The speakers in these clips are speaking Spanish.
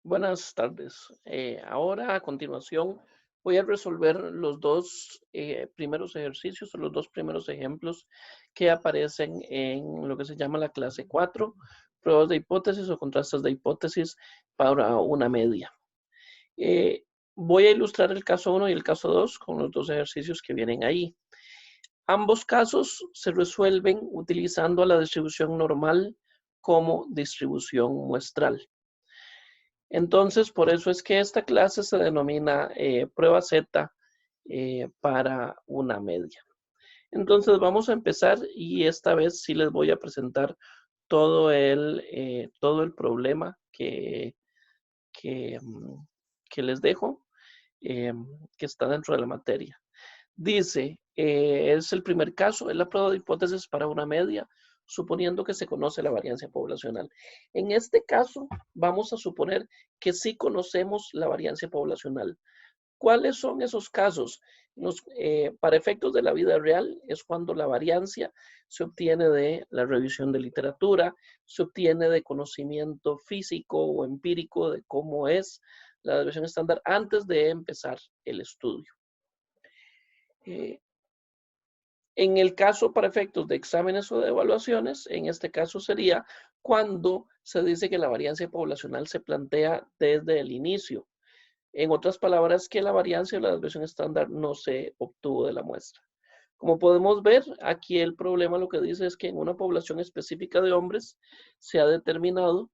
Buenas tardes. Ahora a continuación voy a resolver los dos primeros ejercicios o los dos primeros ejemplos que aparecen en lo que se llama la clase 4, pruebas de hipótesis o contrastes de hipótesis para una media. Eh, Voy a ilustrar el caso 1 y el caso 2 con los dos ejercicios que vienen ahí. Ambos casos se resuelven utilizando la distribución normal como distribución muestral. Entonces, por eso es que esta clase se denomina prueba Z para una media. Entonces, vamos a empezar y esta vez sí les voy a presentar todo el problema que, mm, que les dejo, eh, que está dentro de la materia. Dice, es el primer caso, es la prueba de hipótesis para una media, suponiendo que se conoce la variancia poblacional. En este caso, vamos a suponer que sí conocemos la variancia poblacional. ¿Cuáles son esos casos? Para efectos de la vida real es cuando la variancia se obtiene de la revisión de literatura, se obtiene de conocimiento físico o empírico de cómo es la desviación estándar antes de empezar el estudio. Eh, En el caso para efectos de exámenes o de evaluaciones, en este caso sería cuando se dice que la variancia poblacional se plantea desde el inicio. En otras palabras, que la variancia o la desviación estándar no se obtuvo de la muestra. Como podemos ver, aquí el problema lo que dice es que en una población específica de hombres se ha determinado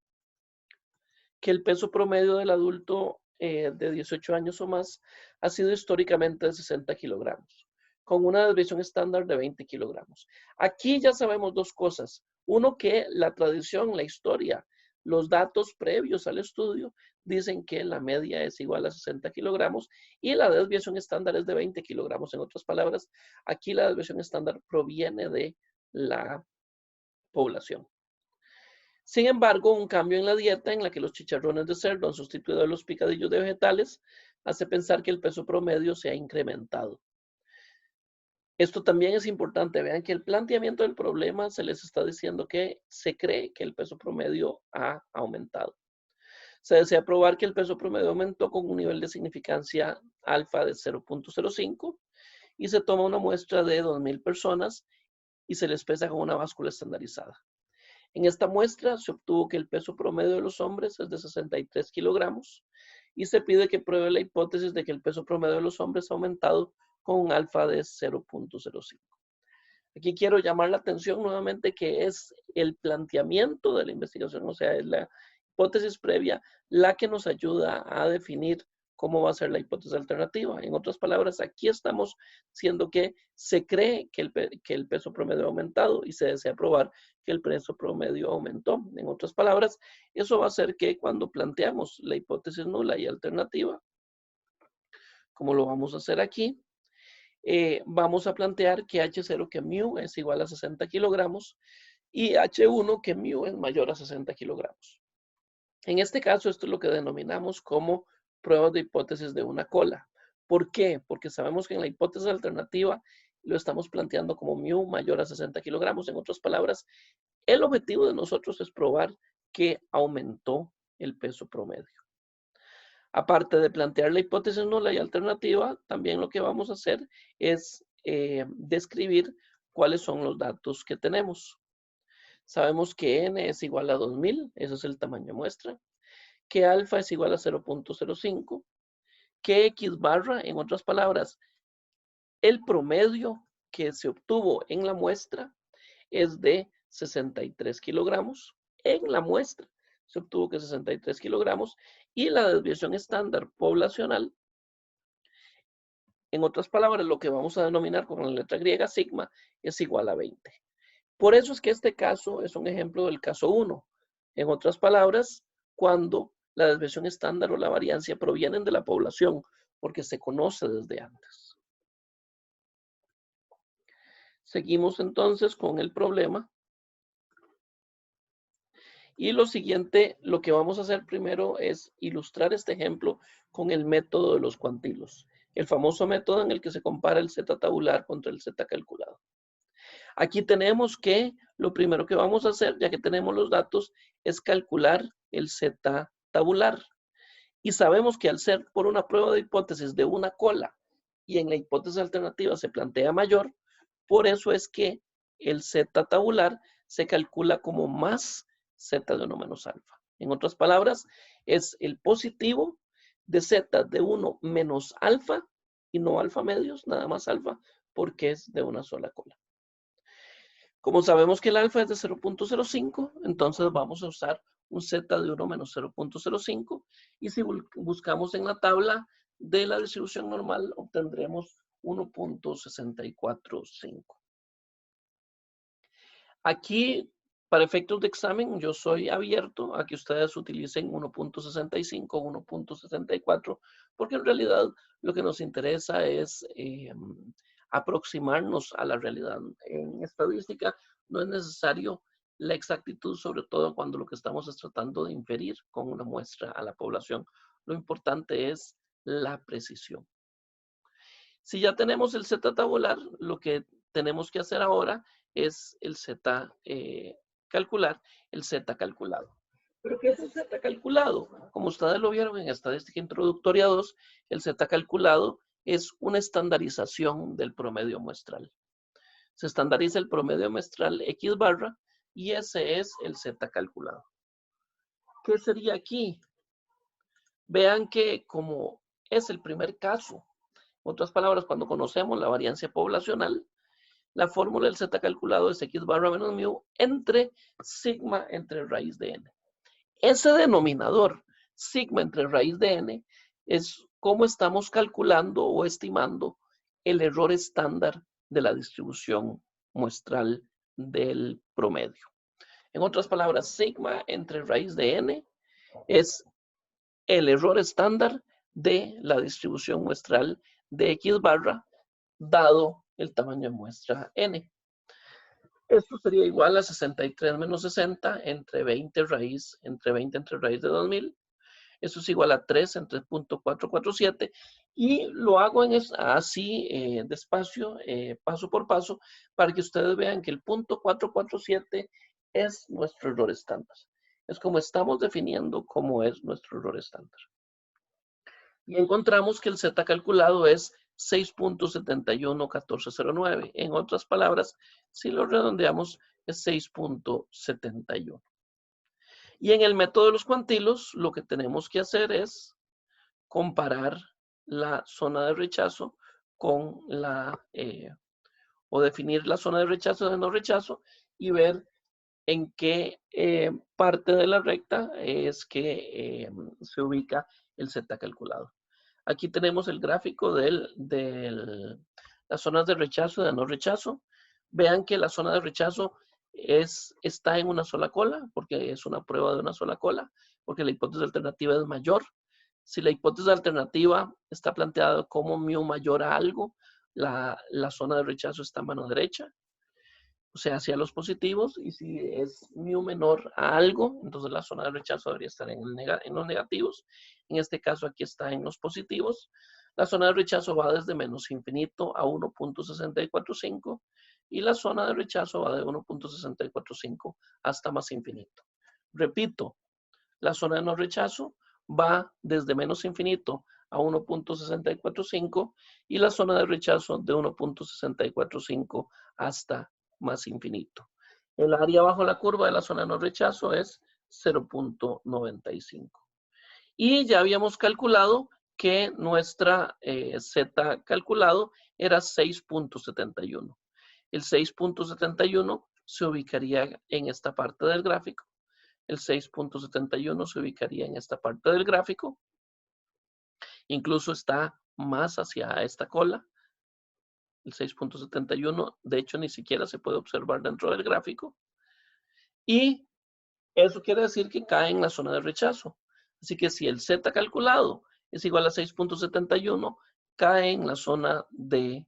que el peso promedio del adulto de 18 años o más ha sido históricamente de 60 kilogramos, con una desviación estándar de 20 kilogramos. Aquí ya sabemos dos cosas. Uno, que la tradición, la historia, los datos previos al estudio dicen que la media es igual a 60 kilogramos y la desviación estándar es de 20 kilogramos. En otras palabras, aquí la desviación estándar proviene de la población. Sin embargo, un cambio en la dieta en la que los chicharrones de cerdo han sustituido a los picadillos de vegetales hace pensar que el peso promedio se ha incrementado. Esto también es importante. Vean que el planteamiento del problema se les está diciendo que se cree que el peso promedio ha aumentado. Se desea probar que el peso promedio aumentó con un nivel de significancia alfa de 0.05 y se toma una muestra de 2,000 personas y se les pesa con una báscula estandarizada. En esta muestra se obtuvo que el peso promedio de los hombres es de 63 kilogramos y se pide que pruebe la hipótesis de que el peso promedio de los hombres ha aumentado con un alfa de 0.05. Aquí quiero llamar la atención nuevamente que es el planteamiento de la investigación, o sea, es la hipótesis previa la que nos ayuda a definir cómo va a ser la hipótesis alternativa. En otras palabras, aquí estamos diciendo que se cree que el peso promedio ha aumentado y se desea probar que el peso promedio aumentó. En otras palabras, eso va a hacer que cuando planteamos la hipótesis nula y alternativa, como lo vamos a hacer aquí, vamos a plantear que H0, que mu es igual a 60 kilogramos, y H1, que mu es mayor a 60 kilogramos. En este caso, esto es lo que denominamos como pruebas de hipótesis de una cola. ¿Por qué? Porque sabemos que en la hipótesis alternativa lo estamos planteando como mu mayor a 60 kilogramos. En otras palabras, el objetivo de nosotros es probar que aumentó el peso promedio. Aparte de plantear la hipótesis nula y alternativa, también lo que vamos a hacer es describir cuáles son los datos que tenemos. Sabemos que n es igual a 2000, ese es el tamaño de muestra, que alfa es igual a 0.05, que x barra, en otras palabras, el promedio que se obtuvo en la muestra es de 63 kilogramos. En la muestra se obtuvo que 63 kilogramos y la desviación estándar poblacional, en otras palabras, lo que vamos a denominar con la letra griega sigma, es igual a 20. Por eso es que este caso es un ejemplo del caso 1. En otras palabras, cuando la desviación estándar o la variancia provienen de la población, porque se conoce desde antes. Seguimos entonces con el problema. Y lo siguiente, lo que vamos a hacer primero es ilustrar este ejemplo con el método de los cuantilos, el famoso método en el que se compara el Z tabular contra el Z calculado. Aquí tenemos que lo primero que vamos a hacer, ya que tenemos los datos, es calcular el Z tabular. Y sabemos que al ser por una prueba de hipótesis de una cola y en la hipótesis alternativa se plantea mayor, por eso es que el Z tabular se calcula como más Z de 1 menos alfa. En otras palabras, es el positivo de Z de 1 menos alfa y no alfa medios, nada más alfa, porque es de una sola cola. Como sabemos que el alfa es de 0.05, entonces vamos a usar un Z de 1 menos 0.05 y si buscamos en la tabla de la distribución normal obtendremos 1.645. Aquí, para efectos de examen, yo soy abierto a que ustedes utilicen 1.65 o 1.64, porque en realidad lo que nos interesa es aproximarnos a la realidad. En estadística no es necesario la exactitud, sobre todo cuando lo que estamos es tratando de inferir con una muestra a la población. Lo importante es la precisión. Si ya tenemos el Z tabular, lo que tenemos que hacer ahora es el Z calcular, el Z calculado. ¿Pero qué es el Z calculado? Como ustedes lo vieron en Estadística Introductoria 2, el Z calculado es una estandarización del promedio muestral. Se estandariza el promedio muestral X barra y ese es el Z calculado. ¿Qué sería aquí? Vean que como es el primer caso, en otras palabras, cuando conocemos la variancia poblacional, la fórmula del Z calculado es X barra menos mu entre sigma entre raíz de n. Ese denominador, sigma entre raíz de n, es cómo estamos calculando o estimando el error estándar de la distribución muestral del promedio. En otras palabras, sigma entre raíz de n es el error estándar de la distribución muestral de X barra dado el tamaño de muestra n. Esto sería igual a 63 menos 60 entre 20 entre raíz de 2000. Eso es igual a 3 entre 0.447. Y lo hago así despacio, paso por paso, para que ustedes vean que el 0.447 es nuestro error estándar. Es como estamos definiendo cómo es nuestro error estándar. Y encontramos que el Z calculado es 6.711409. En otras palabras, si lo redondeamos, es 6.71. Y en el método de los cuantilos, lo que tenemos que hacer es comparar la zona de rechazo con o definir la zona de rechazo de no rechazo y ver en qué parte de la recta es que se ubica el Z calculado. Aquí tenemos el gráfico de las zonas de rechazo y de no rechazo. Vean que la zona de rechazo está en una sola cola, porque es una prueba de una sola cola, porque la hipótesis alternativa es mayor. Si la hipótesis alternativa está planteada como mu mayor a algo, la zona de rechazo está a mano derecha, o sea, hacia los positivos, y si es mu menor a algo, entonces la zona de rechazo debería estar en los negativos. En este caso aquí está en los positivos. La zona de rechazo va desde menos infinito a 1.645 y la zona de rechazo va de 1.645 hasta más infinito. Repito, la zona de no rechazo va desde menos infinito a 1.645 y la zona de rechazo de 1.645 hasta más infinito. El área bajo la curva de la zona de no rechazo es 0.95. Y ya habíamos calculado que nuestra Z calculado era 6.71. El 6.71 se ubicaría en esta parte del gráfico. El 6.71 se ubicaría en esta parte del gráfico. Incluso está más hacia esta cola. El 6.71, de hecho, ni siquiera se puede observar dentro del gráfico. Y eso quiere decir que cae en la zona de rechazo. Así que si el Z calculado es igual a 6.71, cae en la zona de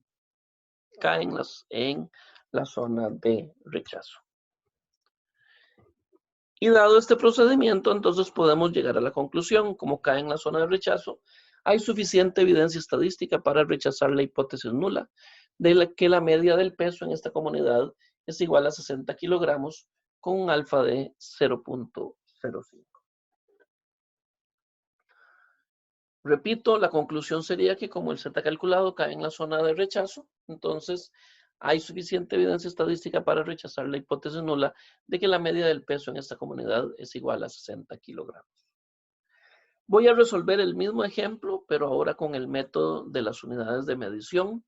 rechazo. Y dado este procedimiento, entonces podemos llegar a la conclusión, como cae en la zona de rechazo, hay suficiente evidencia estadística para rechazar la hipótesis nula de que la media del peso en esta comunidad es igual a 60 kilogramos con un alfa de 0.05. Repito, la conclusión sería que como el Z calculado cae en la zona de rechazo, entonces hay suficiente evidencia estadística para rechazar la hipótesis nula de que la media del peso en esta comunidad es igual a 60 kilogramos. Voy a resolver el mismo ejemplo, pero ahora con el método de las unidades de medición.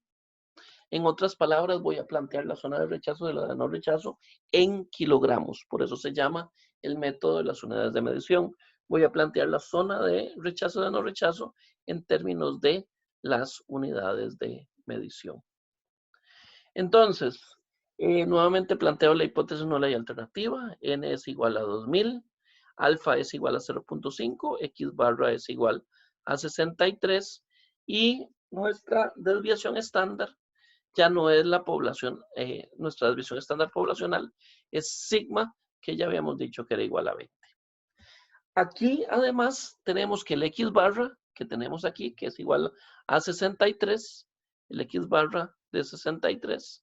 En otras palabras, voy a plantear la zona de rechazo de la de no rechazo en kilogramos. Por eso se llama el método de las unidades de medición. Voy a plantear la zona de rechazo de no rechazo en términos de las unidades de medición. Entonces, nuevamente planteo la hipótesis nula y alternativa. N es igual a 2000, alfa es igual a 0.5, X barra es igual a 63 y nuestra desviación estándar ya no es la población, nuestra desviación estándar poblacional es sigma, que ya habíamos dicho que era igual a 20. Aquí además tenemos que el X barra que tenemos aquí, que es igual a 63, el X barra de 63,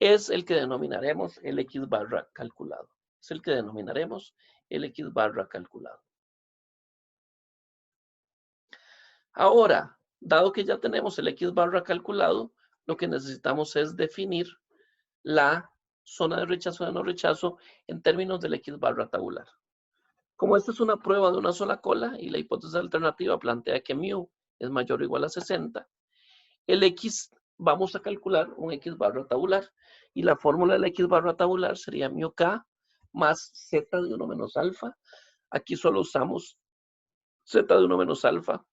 es el que denominaremos el X barra calculado. Es el que denominaremos el X barra calculado. Ahora, dado que ya tenemos el X barra calculado, lo que necesitamos es definir la zona de rechazo de no rechazo en términos del X barra tabular. Como esta es una prueba de una sola cola y la hipótesis alternativa plantea que mu es mayor o igual a 60, el X vamos a calcular un X barra tabular y la fórmula del X barra tabular sería mu k más z de 1 menos alfa. Aquí solo usamos z de 1 menos alfa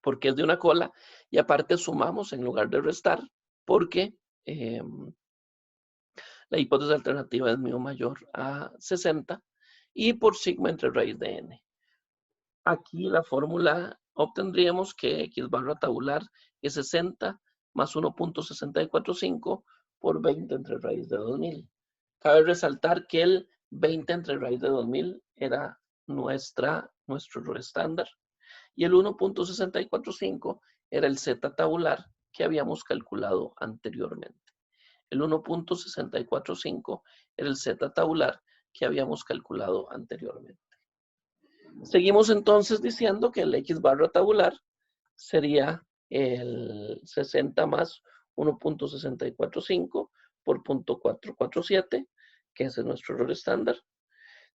porque es de una cola y aparte sumamos en lugar de restar porque la hipótesis alternativa es mu mayor a 60 y por sigma entre raíz de n. Aquí la fórmula obtendríamos que X barra tabular es 60 más 1.645 por 20 entre raíz de 2000. Cabe resaltar que el 20 entre raíz de 2000 era nuestro error estándar y el 1.645 era el Z tabular que habíamos calculado anteriormente. El 1.645 era el Z tabular que habíamos calculado anteriormente. Seguimos entonces diciendo que el X barra tabular sería el 60 más 1.645 por 0.447, que ese es nuestro error estándar.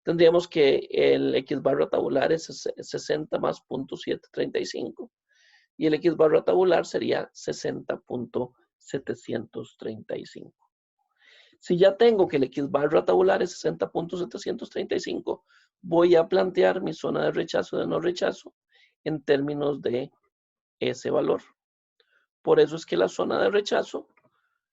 Tendríamos que el X barra tabular es 60 más 0.735 y el X barra tabular sería 60.735. Si ya tengo que el X barra tabular es 60.735, voy a plantear mi zona de rechazo de no rechazo en términos de ese valor. Por eso es que la zona de rechazo,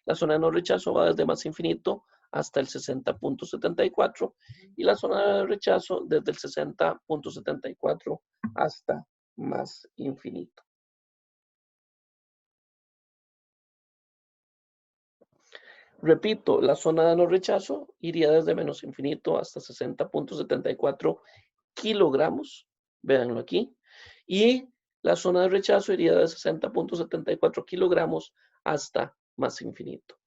la zona de no rechazo va desde más infinito hasta el 60.74 y la zona de rechazo desde el 60.74 hasta más infinito. Repito, la zona de no rechazo iría desde menos infinito hasta 60.74 kilogramos, véanlo aquí, y la zona de rechazo iría de 60.74 kilogramos hasta más infinito.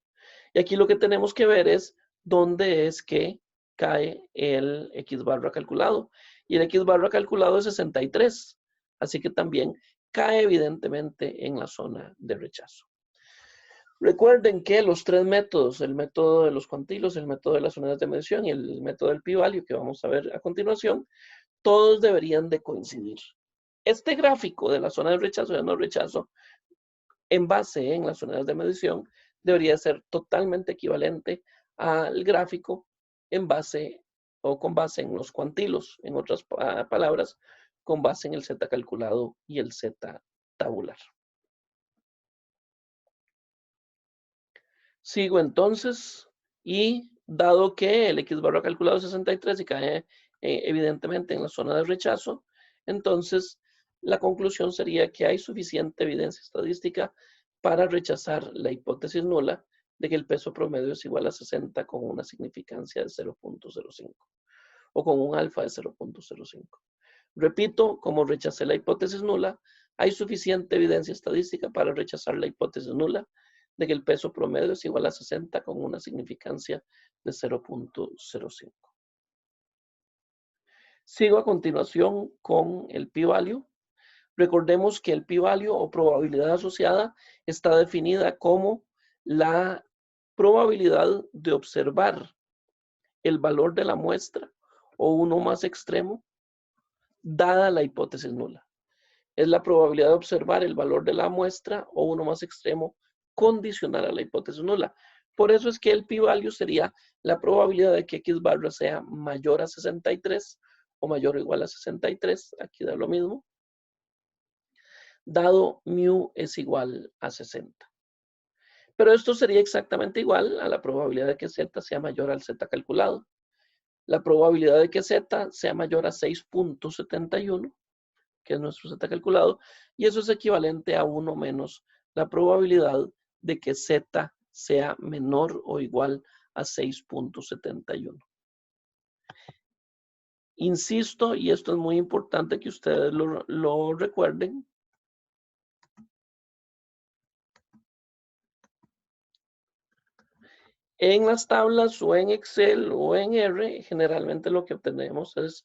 Y aquí lo que tenemos que ver es dónde es que cae el X barra calculado. Y el X barra calculado es 63, así que también cae evidentemente en la zona de rechazo. Recuerden que los tres métodos, el método de los cuantilos, el método de las unidades de medición y el método del p-value que vamos a ver a continuación, todos deberían de coincidir. Este gráfico de la zona de rechazo y de no rechazo, en base en las unidades de medición, debería ser totalmente equivalente al gráfico en base o con base en los cuantilos, en otras palabras, con base en el Z calculado y el Z tabular. Sigo entonces y dado que el X barra calculado es 63 y cae evidentemente en la zona de rechazo, entonces la conclusión sería que hay suficiente evidencia estadística para rechazar la hipótesis nula de que el peso promedio es igual a 60 con una significancia de 0.05 o con un alfa de 0.05. Repito, como rechacé la hipótesis nula, hay suficiente evidencia estadística para rechazar la hipótesis nula de que el peso promedio es igual a 60 con una significancia de 0.05. Sigo a continuación con el p-value. Recordemos que el p-value o probabilidad asociada está definida como la probabilidad de observar el valor de la muestra o uno más extremo dada la hipótesis nula. Es la probabilidad de observar el valor de la muestra o uno más extremo condicional a la hipótesis nula. Por eso es que el p-value sería la probabilidad de que x barra sea mayor a 63 o mayor o igual a 63, aquí da lo mismo, dado mu es igual a 60. Pero esto sería exactamente igual a la probabilidad de que z sea mayor al z calculado. La probabilidad de que z sea mayor a 6.71, que es nuestro z calculado, y eso es equivalente a 1 menos la probabilidad de que z sea menor o igual a 6.71. Insisto, y esto es muy importante que ustedes lo recuerden, en las tablas o en Excel o en R, generalmente lo que obtenemos es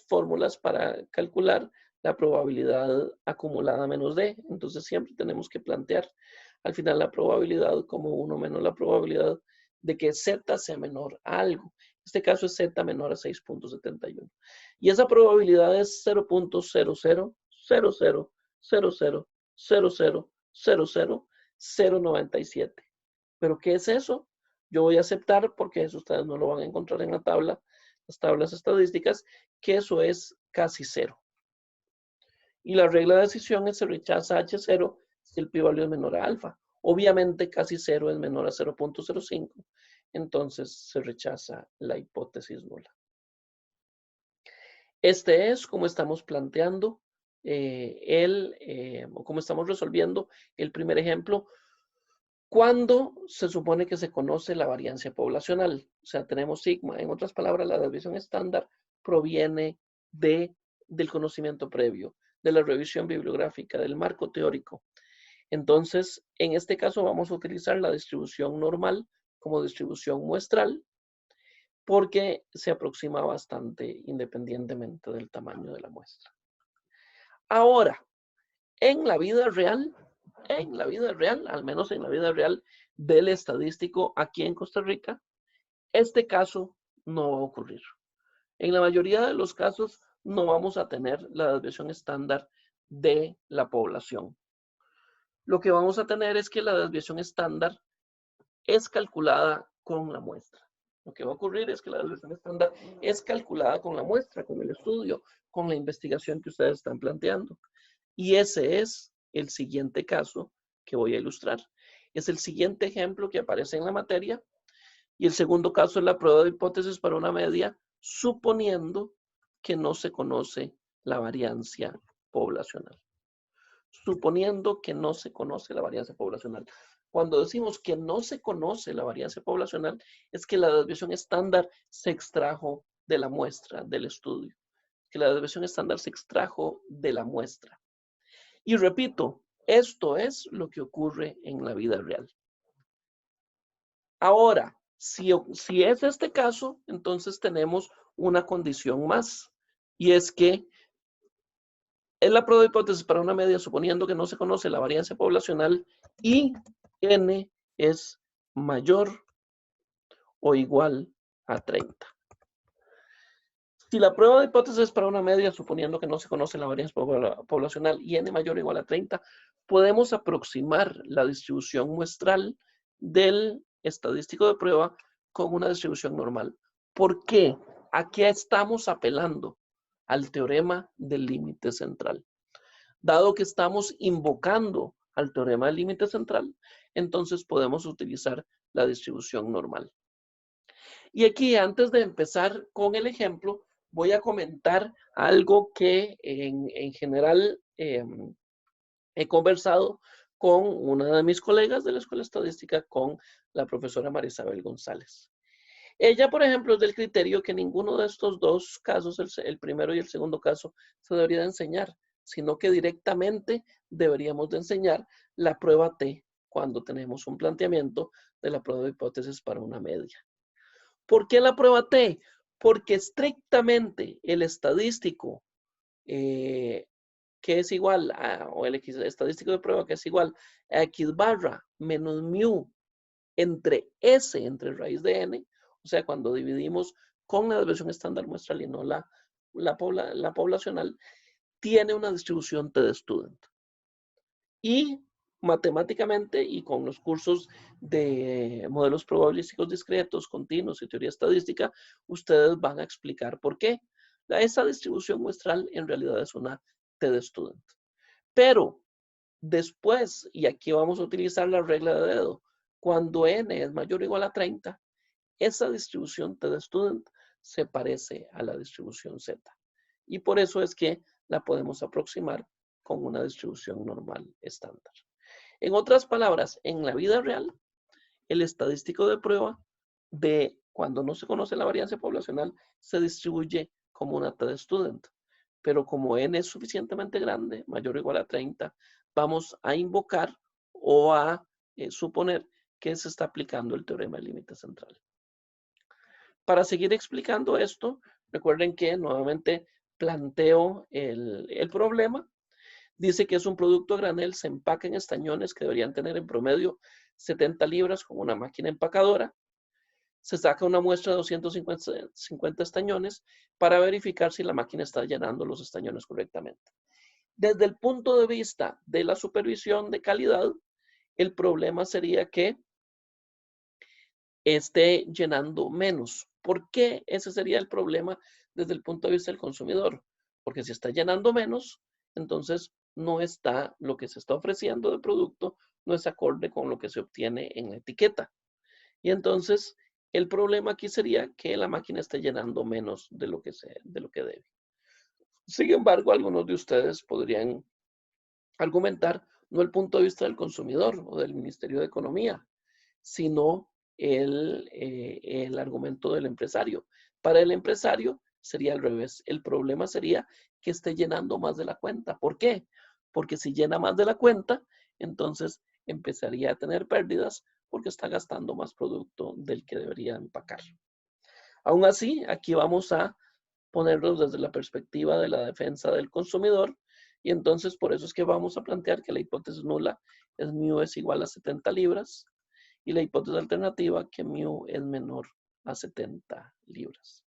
fórmulas para calcular la probabilidad acumulada menos D. Entonces siempre tenemos que plantear al final la probabilidad como 1 menos la probabilidad de que Z sea menor a algo. En este caso es Z menor a 6.71. Y esa probabilidad es 0.000000000097. ¿Pero qué es eso? Yo voy a aceptar, porque eso ustedes no lo van a encontrar en la tabla, las tablas estadísticas, que eso es casi cero. Y la regla de decisión es se rechaza H0 si el p-value es menor a alfa. Obviamente casi cero es menor a 0.05, entonces se rechaza la hipótesis nula. Este es como estamos planteando o como estamos resolviendo el primer ejemplo. ¿Cuándo se supone que se conoce la variancia poblacional? O sea, tenemos sigma. En otras palabras, la desviación estándar proviene del conocimiento previo, de la revisión bibliográfica, del marco teórico. Entonces, en este caso vamos a utilizar la distribución normal como distribución muestral porque se aproxima bastante independientemente del tamaño de la muestra. Ahora, en la vida real, al menos en la vida real del estadístico aquí en Costa Rica, este caso no va a ocurrir. En la mayoría de los casos no vamos a tener la desviación estándar de la población. Lo que vamos a tener es que la desviación estándar es calculada con la muestra. Lo que va a ocurrir es que la desviación estándar es calculada con la muestra, con el estudio, con la investigación que ustedes están planteando. Y ese es el siguiente caso que voy a ilustrar. Es el siguiente ejemplo que aparece en la materia. Y el segundo caso es la prueba de hipótesis para una media, suponiendo que no se conoce la variancia poblacional. Suponiendo que no se conoce la variancia poblacional. Cuando decimos que no se conoce la variancia poblacional, es que la desviación estándar se extrajo de la muestra, del estudio. Que la desviación estándar se extrajo de la muestra. Y repito, esto es lo que ocurre en la vida real. Ahora, si es este caso, entonces tenemos una condición más. Y es que es la prueba de hipótesis para una media suponiendo que no se conoce la variancia poblacional y n es mayor o igual a 30. Si la prueba de hipótesis para una media suponiendo que no se conoce la variancia poblacional y n mayor o igual a 30, podemos aproximar la distribución muestral del estadístico de prueba con una distribución normal. ¿Por qué? Aquí estamos apelando al teorema del límite central. Dado que estamos invocando al teorema del límite central, entonces podemos utilizar la distribución normal. Y aquí, antes de empezar con el ejemplo, voy a comentar algo que en general he conversado con una de mis colegas de la Escuela Estadística, con la profesora Marisabel González. Ella, por ejemplo, es del criterio que ninguno de estos dos casos, el primero y el segundo caso, se debería de enseñar, sino que directamente deberíamos de enseñar la prueba T cuando tenemos un planteamiento de la prueba de hipótesis para una media. ¿Por qué la prueba T? porque estrictamente el estadístico que es igual a, o el estadístico de prueba que es igual a x barra menos mu entre S, entre raíz de n, o sea, cuando dividimos con la desviación estándar muestral y no la poblacional, tiene una distribución t-de-student. Y matemáticamente y con los cursos de modelos probabilísticos discretos, continuos y teoría estadística, ustedes van a explicar por qué. Esa distribución muestral en realidad es una t-de-student. Pero después, y aquí vamos a utilizar la regla de dedo, cuando n es mayor o igual a 30, esa distribución t-de-student se parece a la distribución z. Y por eso es que la podemos aproximar con una distribución normal estándar. En otras palabras, en la vida real, el estadístico de prueba de cuando no se conoce la varianza poblacional se distribuye como una t-de-student. Pero como n es suficientemente grande, mayor o igual a 30, vamos a invocar o a suponer que se está aplicando el teorema del límite central. Para seguir explicando esto, recuerden que nuevamente planteo el problema. Dice que es un producto a granel, se empaca en estañones que deberían tener en promedio 70 libras con una máquina empacadora. Se saca una muestra de 250 estañones para verificar si la máquina está llenando los estañones correctamente. Desde el punto de vista de la supervisión de calidad, el problema sería que esté llenando menos. ¿Por qué ese sería el problema desde el punto de vista del consumidor? Porque si está llenando menos, entonces no está lo que se está ofreciendo de producto, no es acorde con lo que se obtiene en la etiqueta. Y entonces el problema aquí sería que la máquina esté llenando menos de lo que debe. Sin embargo, algunos de ustedes podrían argumentar no el punto de vista del consumidor o del Ministerio de Economía, sino el argumento del empresario. Para el empresario sería al revés. El problema sería que esté llenando más de la cuenta. ¿Por qué? Porque si llena más de la cuenta, entonces empezaría a tener pérdidas porque está gastando más producto del que debería empacar. Aún así, aquí vamos a ponerlos desde la perspectiva de la defensa del consumidor y entonces por eso es que vamos a plantear que la hipótesis nula es mu es igual a 70 libras y la hipótesis alternativa que mu es menor a 70 libras.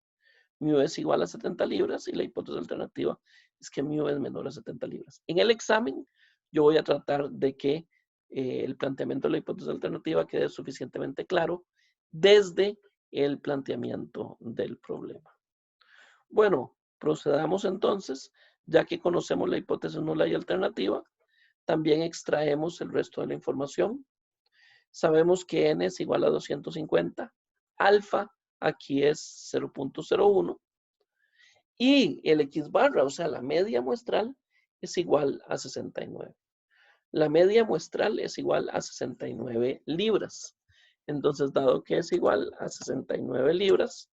Mu es igual a 70 libras y la hipótesis alternativa es que mu es menor a 70 libras. En el examen yo voy a tratar de que el planteamiento de la hipótesis alternativa quede suficientemente claro desde el planteamiento del problema. Bueno, procedamos entonces, ya que conocemos la hipótesis nula y alternativa, también extraemos el resto de la información. Sabemos que n es igual a 250, alfa aquí es 0.01 y el x barra, o sea, la media muestral es igual a 69. La media muestral es igual a 69 libras. Entonces, dado que es igual a 69 libras,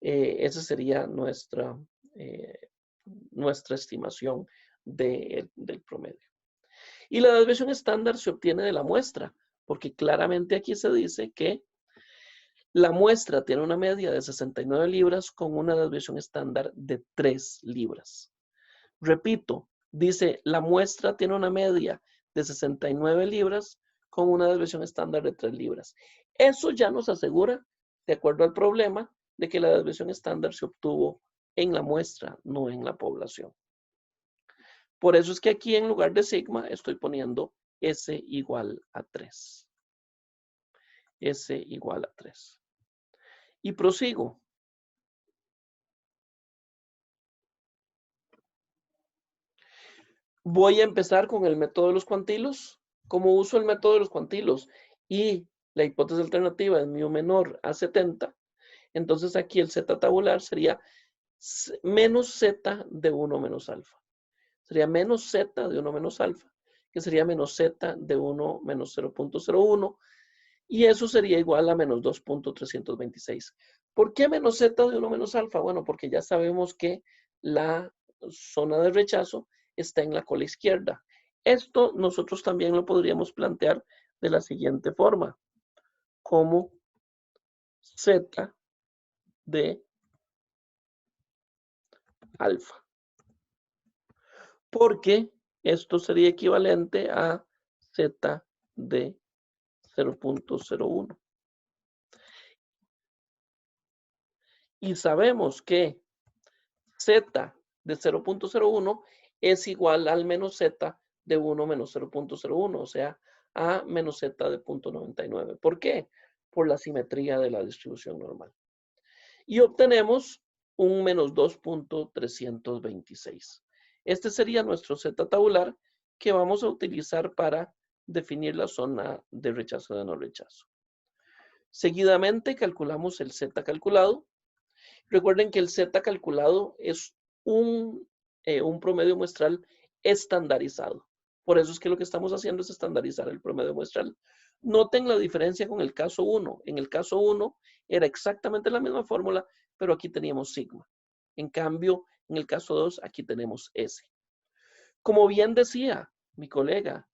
esa sería nuestra estimación del promedio. Y la desviación estándar se obtiene de la muestra, porque claramente aquí se dice que la muestra tiene una media de 69 libras con una desviación estándar de 3 libras. Repito, dice la muestra tiene una media de 69 libras con una desviación estándar de 3 libras. Eso ya nos asegura, de acuerdo al problema, de que la desviación estándar se obtuvo en la muestra, no en la población. Por eso es que aquí en lugar de sigma estoy poniendo S igual a 3. S igual a 3. Y prosigo. Voy a empezar con el método de los cuantilos. Como uso el método de los cuantilos y la hipótesis alternativa es mu menor a 70, entonces aquí el z tabular sería menos z de 1 menos alfa. Sería menos z de 1 menos alfa, que sería menos z de 1 menos 0.01, y eso sería igual a menos 2.326. ¿Por qué menos z de 1 menos alfa? Bueno, porque ya sabemos que la zona de rechazo está en la cola izquierda. Esto nosotros también lo podríamos plantear de la siguiente forma, como z de alfa. Porque esto sería equivalente a Z de 0.01. Y sabemos que Z de 0.01 es igual al menos Z de 1 menos 0.01, o sea, a menos Z de 0.99. ¿Por qué? Por la simetría de la distribución normal. Y obtenemos un menos 2.326. Este sería nuestro Z tabular que vamos a utilizar para definir la zona de rechazo de no rechazo. Seguidamente calculamos el Z calculado. Recuerden que el Z calculado es un promedio muestral estandarizado. Por eso es que lo que estamos haciendo es estandarizar el promedio muestral. Noten la diferencia con el caso 1. En el caso 1 era exactamente la misma fórmula, pero aquí teníamos sigma. En cambio, en el caso 2, aquí tenemos S. Como bien decía mi colega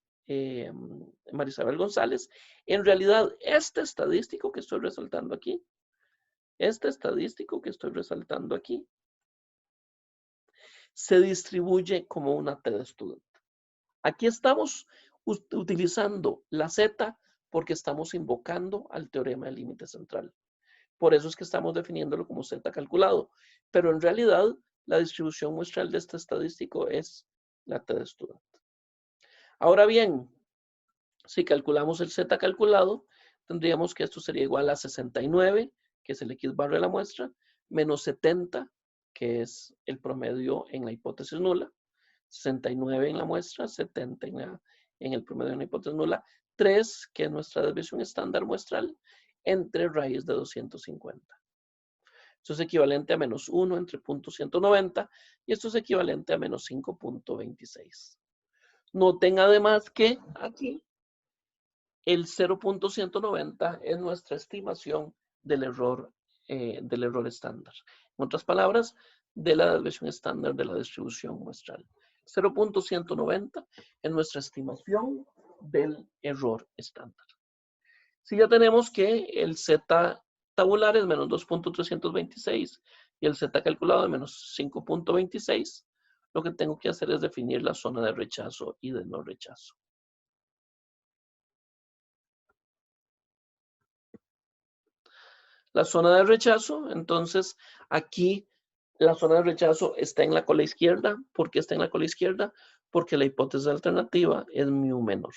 Marisabel González, en realidad este estadístico que estoy resaltando aquí, se distribuye como una T de student. Aquí estamos utilizando la Z porque estamos invocando al teorema del límite central. Por eso es que estamos definiéndolo como Z calculado. Pero en realidad, la distribución muestral de este estadístico es la T de student. Ahora bien, si calculamos el Z calculado, tendríamos que esto sería igual a 69, que es el X barra de la muestra, menos 70, que es el promedio en la hipótesis nula, 69 en la muestra, 70 en el promedio en la hipótesis nula, 3, que es nuestra desviación estándar muestral, entre raíz de 250. Esto es equivalente a menos 1 entre 0.190 y esto es equivalente a menos 5.26. Noten además que aquí el 0.190 es nuestra estimación del error estándar. En otras palabras, de la desviación estándar de la distribución muestral. 0.190 es nuestra estimación del error estándar. Si ya tenemos que el Z tabular es menos 2.326 y el Z calculado es menos 5.26, lo que tengo que hacer es definir la zona de rechazo y de no rechazo. La zona de rechazo, entonces aquí la zona de rechazo está en la cola izquierda. ¿Por qué está en la cola izquierda? Porque la hipótesis alternativa es mu menor.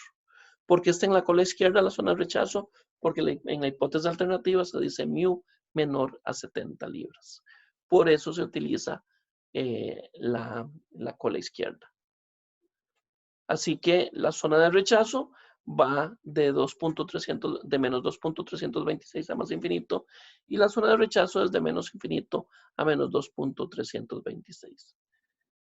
¿Por qué está en la cola izquierda la zona de rechazo? Porque en la hipótesis alternativa se dice mu menor a 70 libras. Por eso se utiliza la cola izquierda. Así que la zona de rechazo va de menos 2.326 a más infinito y la zona de rechazo es de menos infinito a menos 2.326.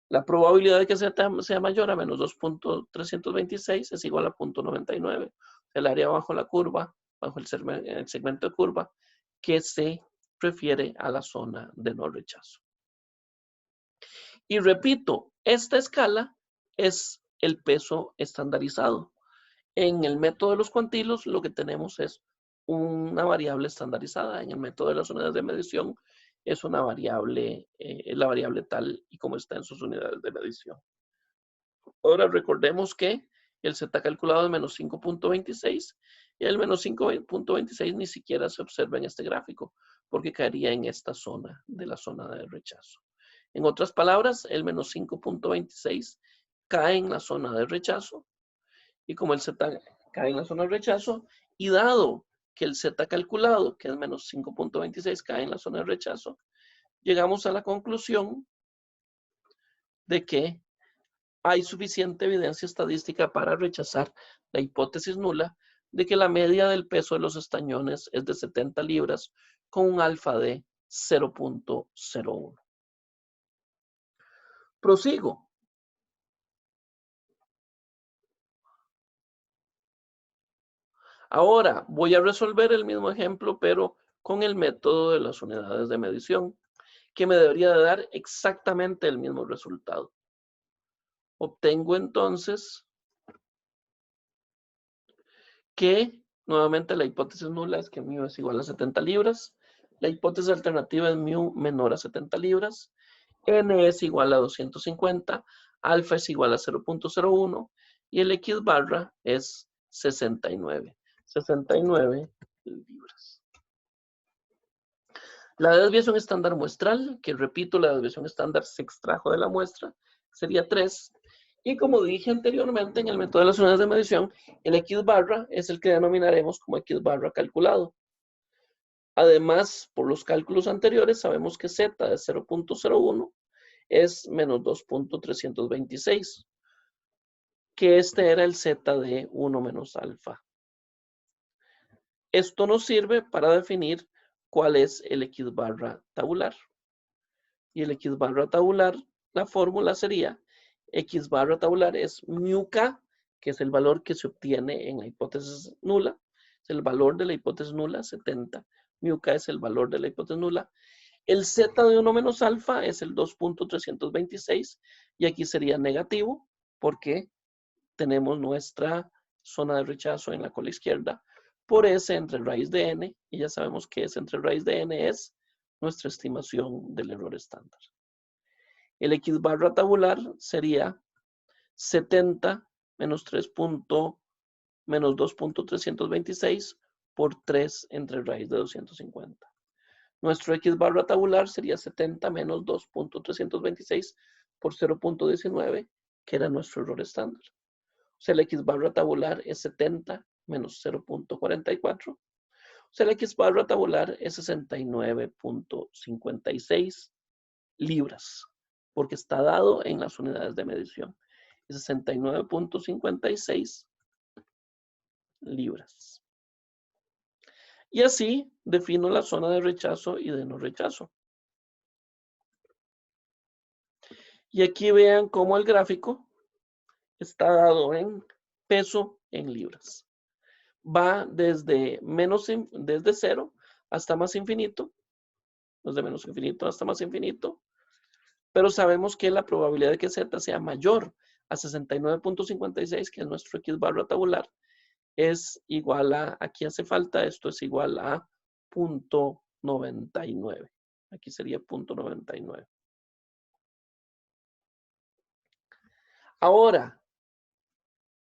La probabilidad de que sea mayor a menos 2.326 es igual a 0.99. El área bajo la curva, bajo el segmento de curva, que se refiere a la zona de no rechazo. Y repito, esta escala es el peso estandarizado. En el método de los cuantilos lo que tenemos es una variable estandarizada. En el método de las unidades de medición es una variable, la variable tal y como está en sus unidades de medición. Ahora recordemos que el Z calculado es menos 5.26 y el menos 5.26 ni siquiera se observa en este gráfico porque caería en esta zona de la zona de rechazo. En otras palabras, el menos 5.26 cae en la zona de rechazo y como el Z cae en la zona de rechazo y dado que el Z calculado, que es menos 5.26, cae en la zona de rechazo, llegamos a la conclusión de que hay suficiente evidencia estadística para rechazar la hipótesis nula de que la media del peso de los estañones es de 70 libras con un alfa de 0.01. Prosigo. Ahora voy a resolver el mismo ejemplo, pero con el método de las unidades de medición, que me debería de dar exactamente el mismo resultado. Obtengo entonces que nuevamente la hipótesis nula es que mu es igual a 70 libras. La hipótesis alternativa es mu menor a 70 libras. N es igual a 250, alfa es igual a 0.01 y el X barra es 69. 69 libras. La desviación estándar muestral, que repito, la desviación estándar se extrajo de la muestra, sería 3. Y como dije anteriormente en el método de las unidades de medición, el X barra es el que denominaremos como X barra calculado. Además, por los cálculos anteriores, sabemos que Z de 0.01 es menos 2.326, que este era el Z de 1 menos alfa. Esto nos sirve para definir cuál es el X barra tabular. Y el X barra tabular, la fórmula sería X barra tabular es mu k, que es el valor que se obtiene en la hipótesis nula. Es el valor de la hipótesis nula, 70. Mu k es el valor de la hipótesis nula. El Z de 1 menos alfa es el 2.326 y aquí sería negativo porque tenemos nuestra zona de rechazo en la cola izquierda por S entre raíz de n, y ya sabemos que S entre raíz de n es nuestra estimación del error estándar. El X barra tabular sería 70 menos 2.326 por 3 entre raíz de 250. Nuestro X barra tabular sería 70 menos 2.326 por 0.19, que era nuestro error estándar. O sea, el X barra tabular es 70 menos 0.44. O sea, el X barra tabular es 69.56 libras, porque está dado en las unidades de medición. 69.56 libras. Y así defino la zona de rechazo y de no rechazo. Y aquí vean cómo el gráfico está dado en peso en libras. Va desde desde 0 hasta más infinito, desde menos infinito hasta más infinito, pero sabemos que la probabilidad de que Z sea mayor a 69.56, que es nuestro X barra tabular, es igual a, aquí hace falta, esto es igual a 0.99. Aquí sería 0.99. Ahora,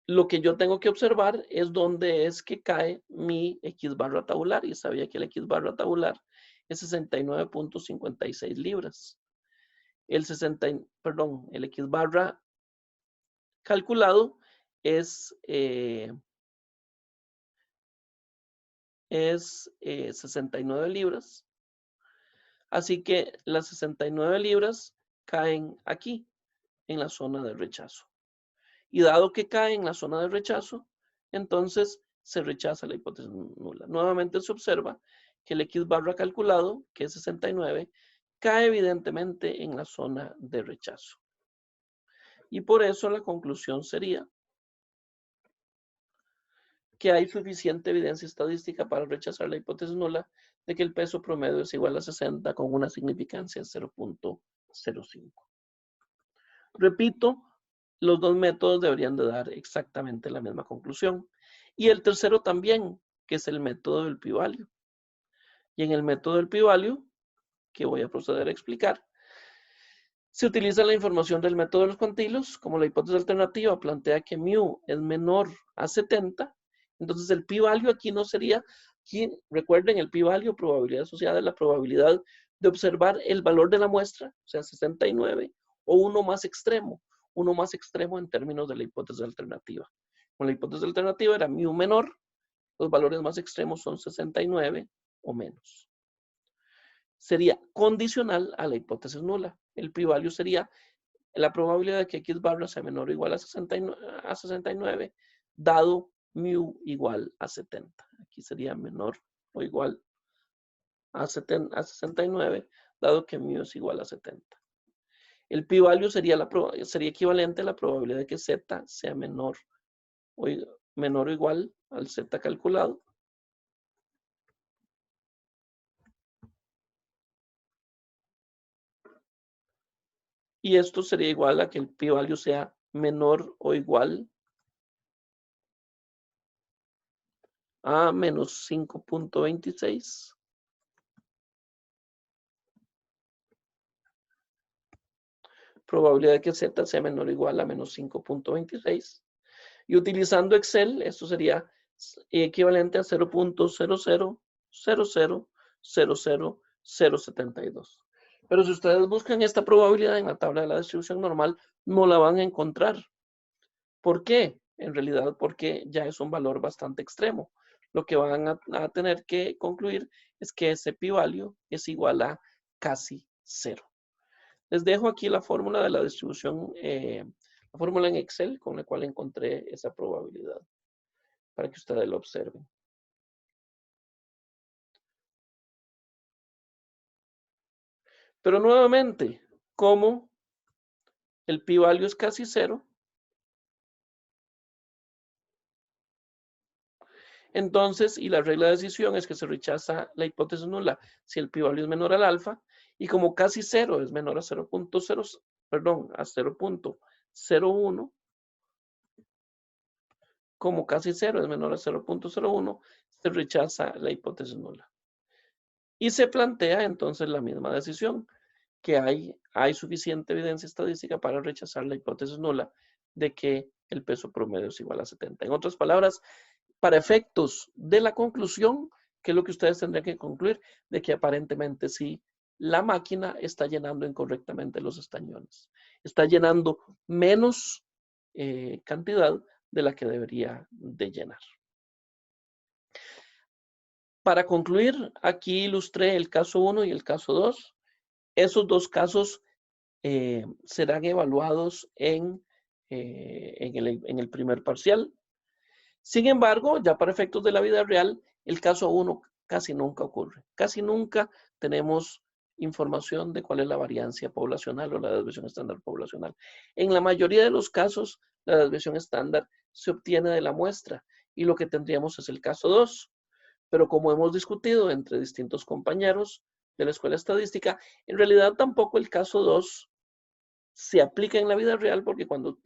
lo que yo tengo que observar es dónde es que cae mi X barra tabular. Y sabía que el X barra tabular es 69.56 libras. El X barra calculado es 69 libras. Así que las 69 libras caen aquí, en la zona de rechazo. Y dado que cae en la zona de rechazo, entonces se rechaza la hipótesis nula. Nuevamente se observa que el X barra calculado, que es 69, cae evidentemente en la zona de rechazo. Y por eso la conclusión sería que hay suficiente evidencia estadística para rechazar la hipótesis nula de que el peso promedio es igual a 60 con una significancia de 0.05. Repito, los dos métodos deberían de dar exactamente la misma conclusión. Y el tercero también, que es el método del pi-value. Y en el método del pi-value, que voy a proceder a explicar, se utiliza la información del método de los cuantilos, como la hipótesis alternativa plantea que mu es menor a 70. Entonces el pi-value aquí no sería, aquí, recuerden, el pi-value, probabilidad asociada a la probabilidad de observar el valor de la muestra, o sea, 69, o uno más extremo en términos de la hipótesis alternativa. Con la hipótesis alternativa era mu menor, los valores más extremos son 69 o menos. Sería condicional a la hipótesis nula. El pi-value sería la probabilidad de que X barra sea menor o igual a 69, dado mu igual a 70. Aquí sería menor o igual a 69, dado que mu es igual a 70. El pi-value sería equivalente a la probabilidad de que Z sea menor o igual al Z calculado. Y esto sería igual a que el pi-value sea menor o igual a menos 5.26. probabilidad de que Z sea menor o igual a menos 5.26. Y utilizando Excel, esto sería equivalente a 0.0000000072. Pero si ustedes buscan esta probabilidad en la tabla de la distribución normal, no la van a encontrar. ¿Por qué? En realidad porque ya es un valor bastante extremo. Lo que van a tener que concluir es que ese p-value es igual a casi cero. Les dejo aquí la fórmula de la distribución, la fórmula en Excel con la cual encontré esa probabilidad, para que ustedes lo observen. Pero nuevamente, como el p-value es casi cero, entonces, y la regla de decisión es que se rechaza la hipótesis nula si el p-value es menor al alfa, y como casi cero es menor a 0.0, perdón, a 0.01, como casi cero es menor a 0.01, se rechaza la hipótesis nula. Y se plantea entonces la misma decisión, que hay suficiente evidencia estadística para rechazar la hipótesis nula de que el peso promedio es igual a 70. En otras palabras, para efectos de la conclusión, que es lo que ustedes tendrían que concluir, de que aparentemente sí, la máquina está llenando incorrectamente los estañones. Está llenando menos cantidad de la que debería de llenar. Para concluir, aquí ilustré el caso 1 y el caso 2. Esos dos casos serán evaluados en el primer parcial. Sin embargo, ya para efectos de la vida real, el caso 1 casi nunca ocurre. Casi nunca tenemos información de cuál es la variancia poblacional o la desviación estándar poblacional. En la mayoría de los casos, la desviación estándar se obtiene de la muestra y lo que tendríamos es el caso 2. Pero como hemos discutido entre distintos compañeros de la escuela estadística, en realidad tampoco el caso 2 se aplica en la vida real porque cuando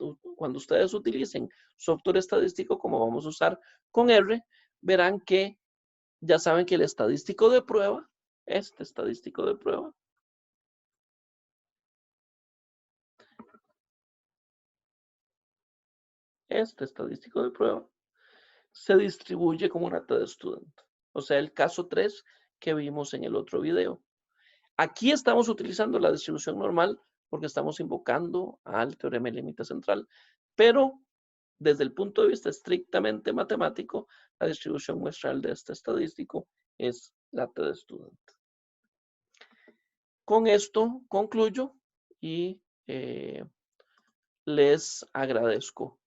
ustedes utilicen software estadístico como vamos a usar con R, verán que ya saben que el estadístico de prueba, este estadístico de prueba, se distribuye como una T de student. O sea, el caso 3 que vimos en el otro video. Aquí estamos utilizando la distribución normal porque estamos invocando al teorema de límite central, pero desde el punto de vista estrictamente matemático, la distribución muestral de este estadístico es la T de student. Con esto concluyo y les agradezco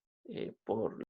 por